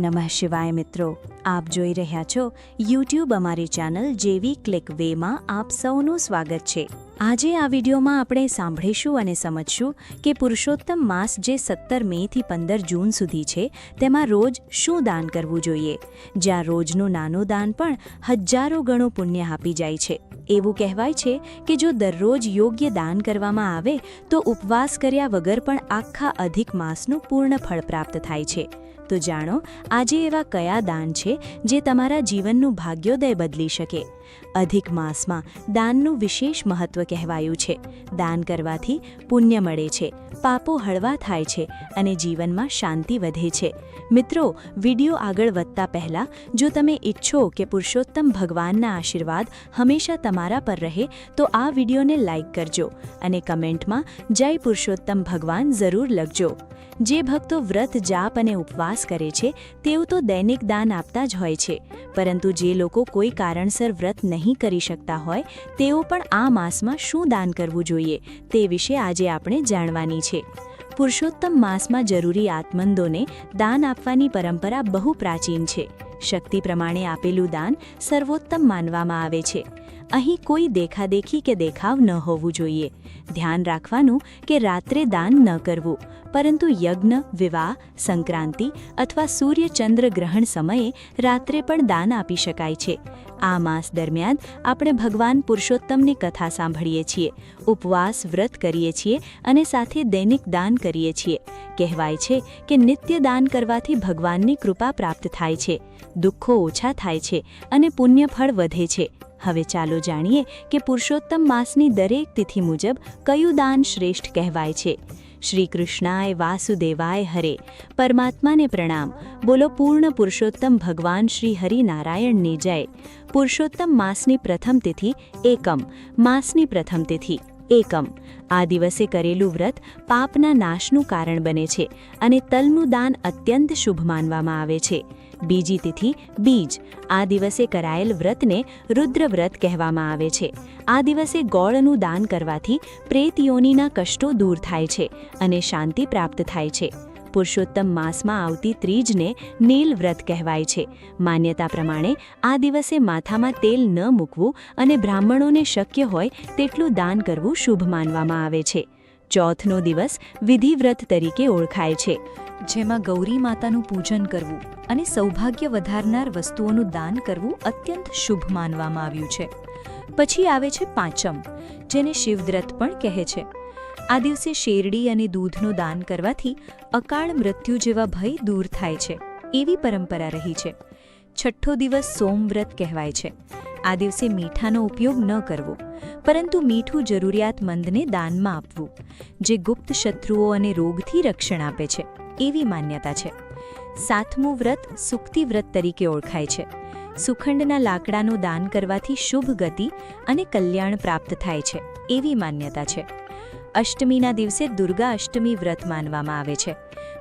નમઃ શિવાય મિત્રો, આપ જોઈ રહ્યા છો યુટ્યુબ અમારી ચેનલ જેવી ક્લિક વેમાં આપ સૌનું સ્વાગત છે। આજે આ વિડીયોમાં આપણે સાંભળીશું અને સમજશું કે પુરુષોત્તમ માસ જે 17 મેથી 15 જૂન સુધી છે તેમાં રોજ શું દાન કરવું જોઈએ, જ્યાં રોજનું નાનું દાન પણ હજારો ગણું પુણ્ય આપી જાય છે। એવું કહેવાય છે કે જો દરરોજ યોગ્ય દાન કરવામાં આવે તો ઉપવાસ કર્યા વગર પણ આખા અધિક માસનું પૂર્ણ ફળ પ્રાપ્ત થાય છે। તો જાણો આજે એવા કયા દાન છે જે તમારા જીવનનું ભાગ્યોદય બદલી શકે। અધિક માસમાં દાનનું વિશેષ મહત્વ કહેવાયું છે। દાન કરવાથી પુણ્ય મળે છે, પાપો હળવા થાય છે અને જીવનમાં શાંતિ વધે છે। મિત્રો, વિડીયો આગળ વધતા પહેલાં જો તમે ઈચ્છો કે પુરુષોત્તમ ભગવાનના આશીર્વાદ હંમેશા તમારા પર રહે તો આ વિડીયોને લાઈક કરજો અને કમેન્ટમાં જય પુરુષોત્તમ ભગવાન જરૂર લખજો। જે ભક્તો વ્રત જાપ અને ઉપવાસ કરે છે તેઓ તો દૈનિક દાન આપતા જ હોય છે, પરંતુ જે લોકો કોઈ કારણસર વ્રત નહીં કરી શકતા હોય તેઓ પણ આ માસમાં શું દાન કરવું જોઈએ તે વિશે આજે આપણે જાણવાની છે। પુરુષોત્તમ માસમાં જરૂરી આત્મંદોને દાન આપવાની પરંપરા બહુ પ્રાચીન છે। શક્તિ પ્રમાણે આપેલું દાન સર્વોત્તમ માનવામાં આવે છે। અહીં કોઈ દેખાદેખી કે દેખાવ ન હોવું જોઈએ। ધ્યાન રાખવાનું કે રાત્રે દાન ન કરવું, પરંતુ યજ્ઞ, વિવાહ, સંક્રાંતિ અથવા સૂર્ય-ચંદ્ર ગ્રહણ સમયે રાત્રે પણ દાન આપી શકાય છે। આ માસ દરમિયાન આપણે ભગવાન પુરુષોત્તમની કથા સાંભળીએ છીએ, ઉપવાસ વ્રત કરીએ છીએ અને સાથે દૈનિક દાન કરીએ છીએ। કહેવાય છે કે નિત્ય દાન કરવાથી ભગવાનની કૃપા પ્રાપ્ત થાય છે, દુઃખો ઓછા થાય છે અને પુણ્યફળ વધે છે। હવે ચાલો જાણીએ કે પુરુષોત્તમ માસની દરેક તિથિ મુજબ કયું દાન શ્રેષ્ઠ કહેવાય છે। શ્રી કૃષ્ણાય વાસુદેવાય હરે, પરમાત્માને પ્રણામ, બોલો પૂર્ણ પુરુષોત્તમ ભગવાન શ્રી હરિનારાયણની જય। પુરુષોત્તમ માસની પ્રથમ તિથિ એકમ, માસની પ્રથમ તિથિ એકમ। આ દિવસે કરેલું વ્રત પાપના નાશનું કારણ બને છે અને તલનું દાન અત્યંત શુભ માનવામાં આવે છે। બીજી તિથિ બીજ, આ દિવસે કરાયેલ વ્રતને રુદ્ર વ્રત કહેવામાં આવે છે। આ દિવસે ગોળનું દાન કરવાથી પ્રેત યોનિના કષ્ટો દૂર થાય છે અને શાંતિ પ્રાપ્ત થાય છે। પુરુષોત્તમ માસમાં આવતી ત્રીજને નીલ વ્રત કહેવાય છે। માન્યતા પ્રમાણે આ દિવસે માથામાં તેલ ન મૂકવું અને બ્રાહ્મણોને શક્ય હોય તેટલું દાન કરવું શુભ માનવામાં આવે છે। ચોથનો દિવસ વિધિવ્રત તરીકે ઓળખાય છે, જેમાં ગૌરી માતાનું પૂજન કરવું અને સૌભાગ્ય વધારનાર વસ્તુઓનું દાન કરવું અત્યંત શુભ માનવામાં આવ્યું છે। પછી આવે છે પાંચમ, જેને શિવવ્રત પણ કહે છે। આ દિવસે શેરડી અને દૂધનું દાન કરવાથી અકાળ મૃત્યુ જેવા ભય દૂર થાય છે, એવી પરંપરા રહી છે। છઠ્ઠો દિવસ સોમવ્રત કહેવાય છે। આ દિવસે મીઠાનો ઉપયોગ ન કરવો, પરંતુ મીઠું જરૂરિયાતમંદને દાનમાં આપવું, જે ગુપ્ત શત્રુઓ અને રોગથી રક્ષણ આપે છે, એવી માન્યતા છે। સાતમું વ્રત સુક્તિ વ્રત તરીકે ઓળખાય છે। સુખંડના લાકડાનું દાન કરવાથી શુભ ગતિ અને કલ્યાણ પ્રાપ્ત થાય છે, એવી માન્યતા છે। અષ્ટમીના દિવસે દુર્ગા અષ્ટમી વ્રત માનવામાં આવે છે।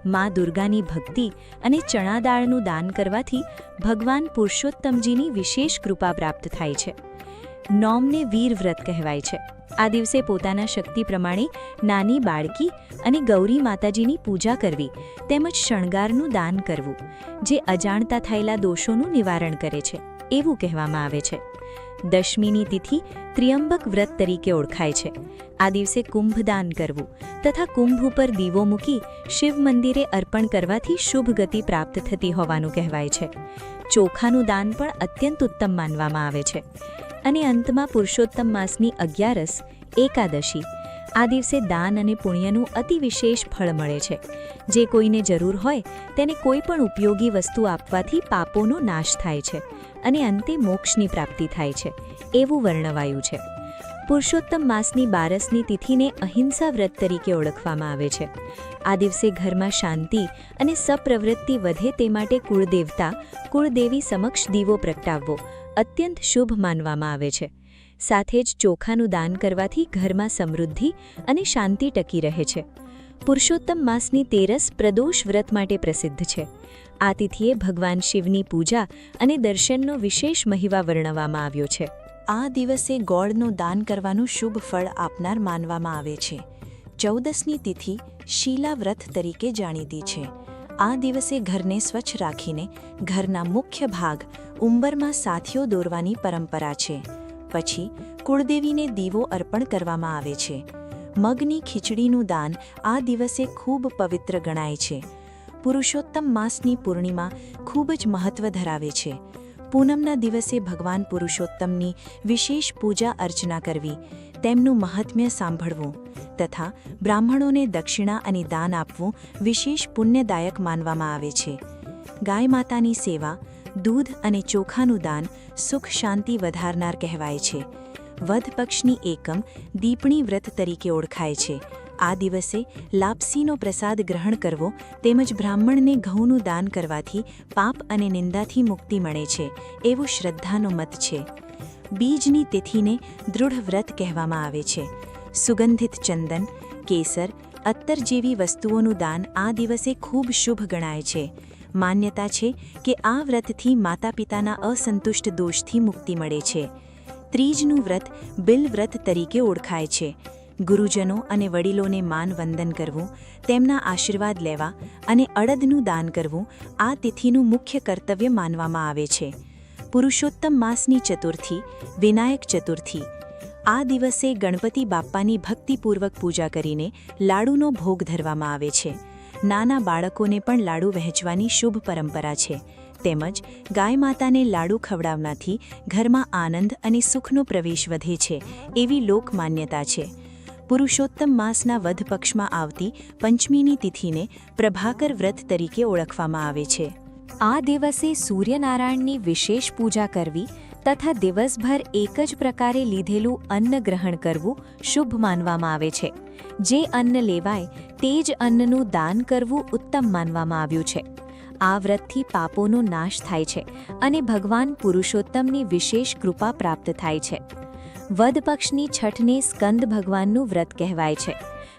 માં દુર્ગાની ભક્તિ અને ચણા દાળનું દાન કરવાથી ભગવાન પુરુષોત્તમજીની વિશેષ કૃપા પ્રાપ્ત થાય છે। નોમને વીર વ્રત કહેવાય છે। આ દિવસે પોતાના શક્તિ પ્રમાણે નાની બાળકી અને ગૌરી માતાજીની પૂજા કરવી તેમજ શણગારનું દાન કરવું, જે અજાણતા થયેલા દોષોનું નિવારણ કરે છે, એવું કહેવામાં આવે છે। દશમીની તિથિ ત્રિયંબક વ્રત તરીકે ઓળખાય છે। આ દિવસે કુંભદાન કરવું તથા કુંભ ઉપર દીવો મૂકી શિવ મંદિરે અર્પણ કરવાથી શુભ ગતિ પ્રાપ્ત થતી હોવાનું કહેવાય છે। ચોખાનું દાન પણ અત્યંત ઉત્તમ માનવામાં આવે છે। અને અંતમાં પુરુષોત્તમ માસની 11 એકાદશી, આ દિવસે દાન અને પુણ્યનું અતિ વિશેષ ફળ મળે છે। જે કોઈને જરૂર હોય તેને કોઈ પણ ઉપયોગી વસ્તુ આપવાથી પાપોનો નાશ થાય છે અને અંતે મોક્ષની પ્રાપ્તિ થાય છે, એવું વર્ણવાયું છે। પુરુષોત્તમ માસની 12મી તિથિને અહિંસા વ્રત તરીકે ઓળખવામાં આવે છે। આ દિવસે ઘરમાં શાંતિ અને સપ્રવૃત્તિ વધે તે માટે કુળદેવતા, કુળદેવી સમક્ષ દીવો પ્રગટાવવો અત્યંત શુભ માનવામાં આવે છે। સાથે જ ચોખાનું દાન કરવાથી ઘરમાં સમૃદ્ધિ અને શાંતિ ટકી રહે છે। પુરુષોત્તમ માસની 13 પ્રદોષ વ્રત માટે પ્રસિદ્ધ છે। આ તિથિએ ભગવાન શિવની પૂજા અને દર્શનનો વિશેષ મહિમા વર્ણવવામાં આવ્યો છે। આ દિવસે ગોળનું દાન કરવાનું શુભ ફળ આપનાર માનવામાં આવે છે। 14મી તિથિ શીલા વ્રત તરીકે જાણીતી છે। આ દિવસે ઘરને સ્વચ્છ રાખીને ઘરના મુખ્ય ભાગ ઉંબરમાં સાથીઓ દોરવાની પરંપરા છે. પછી કુળદેવીને દીવો અર્પણ કરવામાં આવે છે. મગની ખીચડીનું દાન આ દિવસે ખૂબ પવિત્ર ગણાય છે. પુરુષોત્તમ માસની પૂર્ણિમા ખૂબ જ મહત્વ ધરાવે છે. પૂનમના દિવસે ભગવાન પુરુષોત્તમની વિશેષ પૂજા અર્ચના કરવી, તેમનું મહાત્મ્ય સાંભળવું તથા બ્રાહ્મણોને દક્ષિણા અને દાન આપવું વિશેષ પુણ્યદાયક માનવામાં આવે છે. ગાય માતાની સેવા, દૂધ અને ચોખાનું દાન સુખ શાંતિ વધારનાર કહેવાય છે. વધ પક્ષની એકમ દીપણી વ્રત તરીકે ઓળખાય છે. આ દિવસે લાપસીનો પ્રસાદ ગ્રહણ કરવો તેમજ બ્રાહ્મણને ઘઉંનું દાન કરવાથી પાપ અને નિંદાથી મુક્તિ મળે છે એવું શ્રદ્ધાનો મત છે. બીજની તિથિને દૃઢ વ્રત કહેવામાં આવે છે. સુગંધિત ચંદન, કેસર, અત્તર જેવી વસ્તુઓનું દાન આ દિવસે ખૂબ શુભ ગણાય છે. માન્યતા છે કે આ વ્રતથી માતા પિતાના અસંતુષ્ટ દોષથી મુક્તિ મળે છે. ત્રીજનું વ્રત બિલ વ્રત તરીકે ઓળખાય છે. ગુરુજનો અને વડીલોને માન વંદન કરવું, તેમના આશીર્વાદ લેવા અને અડદનું દાન કરવું આ તિથિનું મુખ્ય કર્તવ્ય માનવામાં આવે છે. પુરુષોત્તમ માસની ચતુર્થી, વિનાયક ચતુર્થી. આ દિવસે ગણપતિ બાપ્પાની ભક્તિપૂર્વક પૂજા કરીને લાડુનો ભોગ ધરવામાં આવે છે. નાના બાળકોને પણ લાડુ વહેંચવાની શુભ પરંપરા છે. તેમજ ગાય માતાને લાડુ ખવડાવવાથી ઘરમાં આનંદ અને સુખનો પ્રવેશ વધે છે એવી લોકમાન્યતા છે. પુરુષોત્તમ માસના વધ પક્ષમાં આવતી પંચમીની તિથિને પ્રભાકર વ્રત તરીકે ઓળખવામાં આવે છે. આ દિવસે સૂર્યનારાયણની વિશેષ પૂજા કરવી તથા દિવસભર એક જ પ્રકારે લીધેલું અન્ન ગ્રહણ કરવું શુભ માનવામાં આવે છે. જે અન્ન લેવાય તે જ અન્નનું દાન કરવું ઉત્તમ માનવામાં આવ્યું છે. આ વ્રતથી પાપોનો નાશ થાય છે અને ભગવાન પુરુષોત્તમની વિશેષ કૃપા પ્રાપ્ત થાય છે. વદ પક્ષની છઠને સ્કંદ ભગવાનનું વ્રત કહેવાય છે.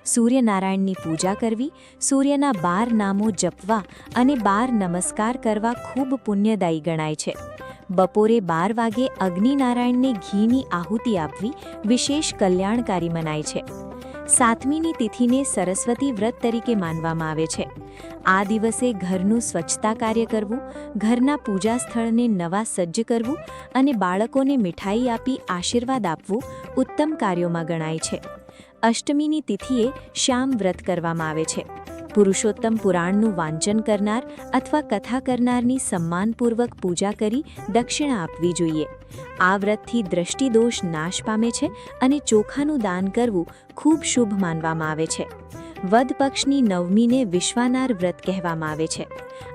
સૂર્યનારાયણની પૂજા કરવી, સૂર્યના 12 નામો જપવા અને 12 નમસ્કાર કરવા ખૂબ પુણ્યદાયી ગણાય છે. બપોરે 12 વાગે અગ્નિનારાયણને ઘીની આહુતિ આપવી વિશેષ કલ્યાણકારી મનાય છે. સાતમીની તિથિને સરસ્વતી વ્રત તરીકે માનવામાં આવે છે. આ દિવસે ઘરનું સ્વચ્છતા કાર્ય કરવું, ઘરના પૂજા સ્થળને નવા સજ્જ કરવું અને બાળકોને મીઠાઈ આપી આશીર્વાદ આપવું ઉત્તમ કાર્યોમાં ગણાય છે. અષ્ટમીની તિથિએ શ્યામ વ્રત કરવામાં આવે છે. પુરુષોત્તમ પુરાણનું વાંચન કરનાર અથવા કથા કરનારની સન્માનપૂર્વક પૂજા કરી દક્ષિણા આપવી જોઈએ. આ વ્રતથી દ્રષ્ટિદોષ નાશ પામે છે અને ચોખાનું દાન કરવું ખૂબ શુભ માનવામાં આવે છે. વદ પક્ષની નવમીને વિશ્વાનાર વ્રત કહેવામાં આવે છે.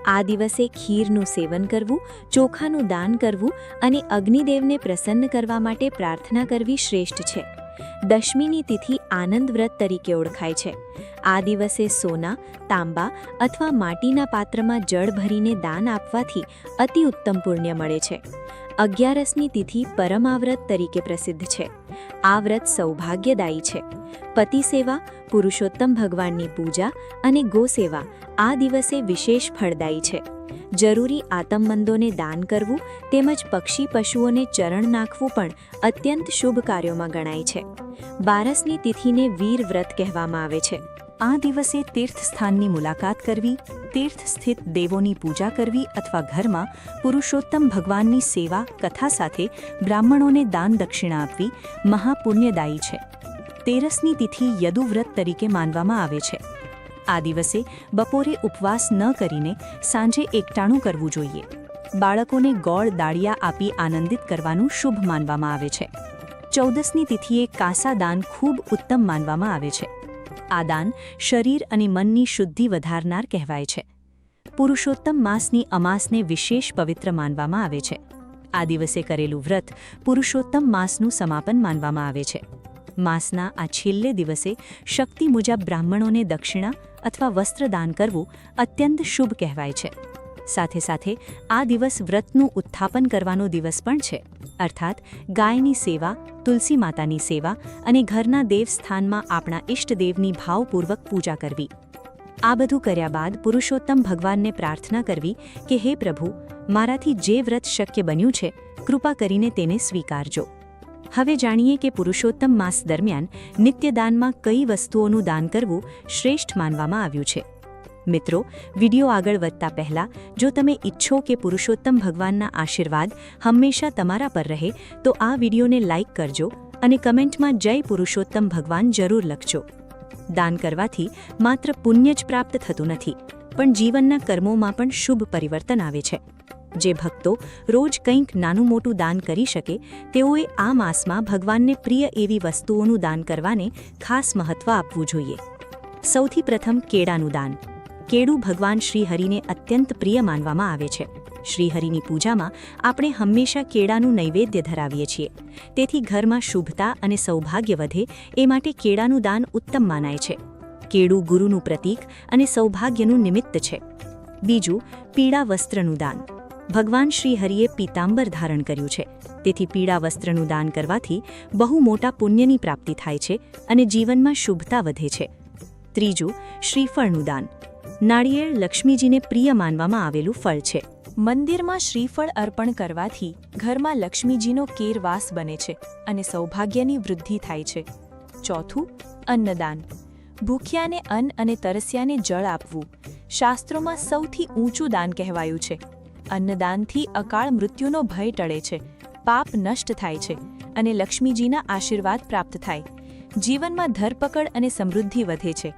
આ દિવસે ખીરનું સેવન કરવું, ચોખાનું દાન કરવું અને અગ્નિદેવને પ્રસન્ન કરવા માટે પ્રાર્થના કરવી શ્રેષ્ઠ છે. દશમીની તિથિ આનંદ વ્રત તરીકે ઓળખાય છે. આ દિવસે સોના, તાંબા અથવા માટીના પાત્રમાં જળ ભરીને દાન આપવાથી અતિ ઉત્તમ પુણ્ય મળે છે. 11મી તિથિ પરમાવ્રત તરીકે પ્રસિદ્ધ છે. આ વ્રત સૌભાગ્યદાયી છે. પતિ સેવા, પુરુષોત્તમ ભગવાનની પૂજા અને ગોસેવા આ દિવસે વિશેષ ફળદાયી છે. જરૂરી આતમમંદોને દાન કરવું તેમજ પક્ષી પશુઓને ચરણ નાખવું પણ અત્યંત શુભ કાર્યોમાં ગણાય છે. 12મી તિથિને વીર વ્રત કહેવામાં આવે છે. આ દિવસે તીર્થસ્થાનની મુલાકાત કરવી, તીર્થ સ્થિત દેવોની પૂજા કરવી અથવા ઘરમાં પુરુષોત્તમ ભગવાનની સેવા કથા સાથે બ્રાહ્મણોને દાન દક્ષિણા આપવી મહાપુણ્યદાયી છે. 13મી તિથિ યદુવ્રત તરીકે માનવામાં આવે છે. આ દિવસે બપોરે ઉપવાસ ન કરીને સાંજે એકટાણું કરવું જોઈએ. બાળકોને ગોળ દાળિયા આપી આનંદિત કરવાનું શુભ માનવામાં આવે છે. 14મી તિથિએ કાંસા દાન ખૂબ ઉત્તમ માનવામાં આવે છે. આ દાન શરીર અને મનની શુદ્ધિ વધારનાર કહેવાય છે. પુરુષોત્તમ માસની અમાસને વિશેષ પવિત્ર માનવામાં આવે છે. આ દિવસે કરેલું વ્રત પુરુષોત્તમ માસનું સમાપન માનવામાં આવે છે. માસના આ છેલ્લે દિવસે શક્તિ મુજબ બ્રાહ્મણોને દક્ષિણા અથવા વસ્ત્રદાન કરવું અત્યંત શુભ કહેવાય છે. સાથે સાથે આ દિવસ વ્રતનું ઉત્થાપન કરવાનો દિવસ પણ છે. અર્થાત ગાયની સેવા, તુલસી માતાની સેવા અને ઘરના દેવસ્થાનમાં આપણા ઇષ્ટદેવની ભાવપૂર્વક પૂજા કરવી. આ બધું કર્યા બાદ પુરુષોત્તમ ભગવાનને પ્રાર્થના કરવી કે હે પ્રભુ, મારાથી જે વ્રત શક્ય બન્યું છે, કૃપા કરીને તેને સ્વીકારજો. હવે જાણીએ કે પુરુષોત્તમ માસ દરમિયાન નિત્યદાનમાં કઈ વસ્તુઓનું દાન કરવું શ્રેષ્ઠ માનવામાં આવ્યું છે. મિત્રો, વિડિયો આગળ વધતા પહેલાં જો તમે ઈચ્છો કે પુરુષોત્તમ ભગવાનના આશીર્વાદ હંમેશા તમારા પર રહે તો આ વિડિયોને લાઇક કરજો અને કમેન્ટમાં જય પુરુષોત્તમ ભગવાન જરૂર લખજો. દાન કરવાથી માત્ર પુણ્ય જ પ્રાપ્ત થતું નથી, પણ જીવનના કર્મોમાં પણ શુભ પરિવર્તન આવે છે. જે ભક્તો રોજ કંઈક નાનું મોટું દાન કરી શકે તેઓએ આ માસમાં ભગવાનને પ્રિય એવી વસ્તુઓનું દાન કરવાને ખાસ મહત્વ આપવું જોઈએ. સૌથી પ્રથમ કેળાનું દાન. કેળું ભગવાન શ્રીહરિને અત્યંત પ્રિય માનવામાં આવે છે. શ્રીહરિની પૂજામાં આપણે હંમેશા કેળાનું નૈવેદ્ય ધરાવીએ છીએ. તેથી ઘરમાં શુભતા અને સૌભાગ્ય વધે એ માટે કેળાનું દાન ઉત્તમ માનાય છે. કેળું ગુરુનું પ્રતીક અને સૌભાગ્યનું નિમિત્ત છે. બીજું, પીળા વસ્ત્રનું દાન. ભગવાન શ્રીહરિએ પીતાંબર ધારણ કર્યું છે, તેથી પીળા વસ્ત્રનું દાન કરવાથી બહુ મોટા પુણ્યની પ્રાપ્તિ થાય છે અને જીવનમાં શુભતા વધે છે. ત્રીજું, શ્રીફળનું દાન. નાળિયેર લક્ષ્મીજીને પ્રિય માનવામાં આવેલું ફળ છે. મંદિરમાં શ્રીફળ અર્પણ કરવાથી ઘરમાં લક્ષ્મીજીનો કેરવાસ બને છે અને સૌભાગ્યની વૃદ્ધિ થાય છે. ચોથું, અન્નદાન. ભૂખ્યાને અન્ન અને તરસ્યાને જળ આપવું શાસ્ત્રોમાં સૌથી ઊંચું દાન કહેવાયું છે. અન્નદાનથી અકાળ મૃત્યુનો ભય ટળે છે, પાપ નષ્ટ થાય છે અને લક્ષ્મીજીના આશીર્વાદ પ્રાપ્ત થાય. જીવનમાં ધરપકડ અને સમૃદ્ધિ વધે છે.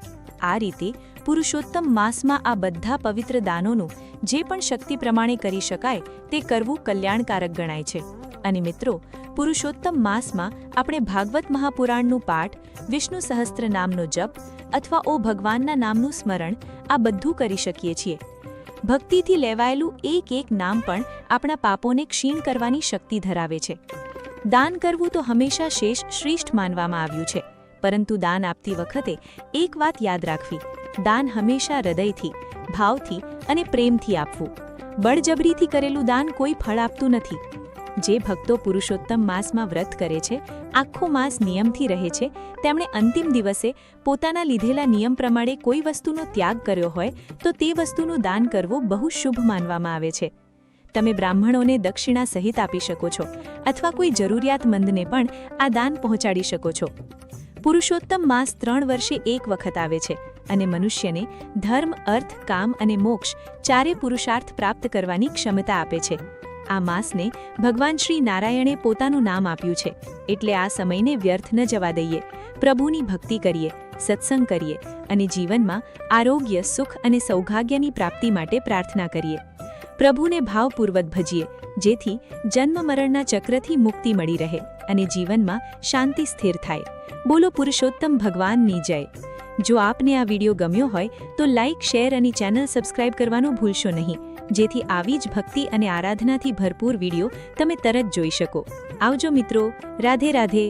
આ રીતે પુરુષોત્તમ માસમાં આ બધા પવિત્ર દાનોનું જે પણ શક્તિ પ્રમાણે કરી શકાય તે કરવું કલ્યાણકારક ગણાય છે. અને મિત્રો, પુરુષોત્તમ માસમાં આપણે ભાગવત મહાપુરાણનું પાઠ, વિષ્ણુ સહસ્ત્ર નામનો જપ અથવા ઓ ભગવાનના નામનું સ્મરણ આ બધું કરી શકીએ છીએ. ભક્તિથી લેવાયેલું એક એક નામ પણ આપણા પાપોને ક્ષીણ કરવાની શક્તિ ધરાવે છે. દાન કરવું તો હંમેશા શ્રેષ્ઠ માનવામાં આવ્યું છે, પરંતુ દાન આપતી વખતે એક વાત યાદ રાખવી: દાન હંમેશા હૃદયથી, ભાવથી અને પ્રેમથી આપવું. બળજબરીથી કરેલું દાન કોઈ ફળ આપતું નથી. જે ભક્તો પુરુષોત્તમ માસમાં વ્રત કરે છે, આખો માસ નિયમથી રહે છે, તેમણે અંતિમ દિવસે પોતાના લીધેલા નિયમ પ્રમાણે કોઈ વસ્તુનો ત્યાગ કર્યો હોય તો તે વસ્તુનું દાન કરવું બહુ શુભ માનવામાં આવે છે. તમે બ્રાહ્મણોને દક્ષિણા સહિત આપી શકો છો અથવા કોઈ જરૂરિયાતમંદને પણ આ દાન પહોંચાડી શકો છો. પુરુષોત્તમ માસ 3 વર્ષે એક વખત આવે છે અને મનુષ્યને ધર્મ, અર્થ, કામ અને મોક્ષ ચારે પુરુષાર્થ પ્રાપ્ત કરવાની ક્ષમતા આપે છે. આ માસને ભગવાન શ્રી નારાયણે પોતાનું નામ આપ્યું છે, એટલે આ સમયને વ્યર્થ ન જવા દઈએ. પ્રભુની ભક્તિ કરીએ, સત્સંગ કરીએ અને જીવનમાં આરોગ્ય, સુખ અને સૌભાગ્યની પ્રાપ્તિ માટે પ્રાર્થના કરીએ. પ્રભુને ભાવપૂર્વક ભજીએ, જેથી જન્મ મરણના ચક્રથી મુક્તિ મળી રહે અને જીવનમાં શાંતિ સ્થિર થાય. બોલો પુરુષોત્તમ ભગવાનની જય. જો આપને આ વિડીયો ગમ્યો હોય તો લાઇક, શેર અને ચેનલ સબસ્ક્રાઇબ કરવાનું ભૂલશો નહીં, જેથી આવી જ ભક્તિ અને આરાધનાથી ભરપૂર વિડીયો તમે તરત જોઈ શકો. આવજો મિત્રો. રાધે રાધે.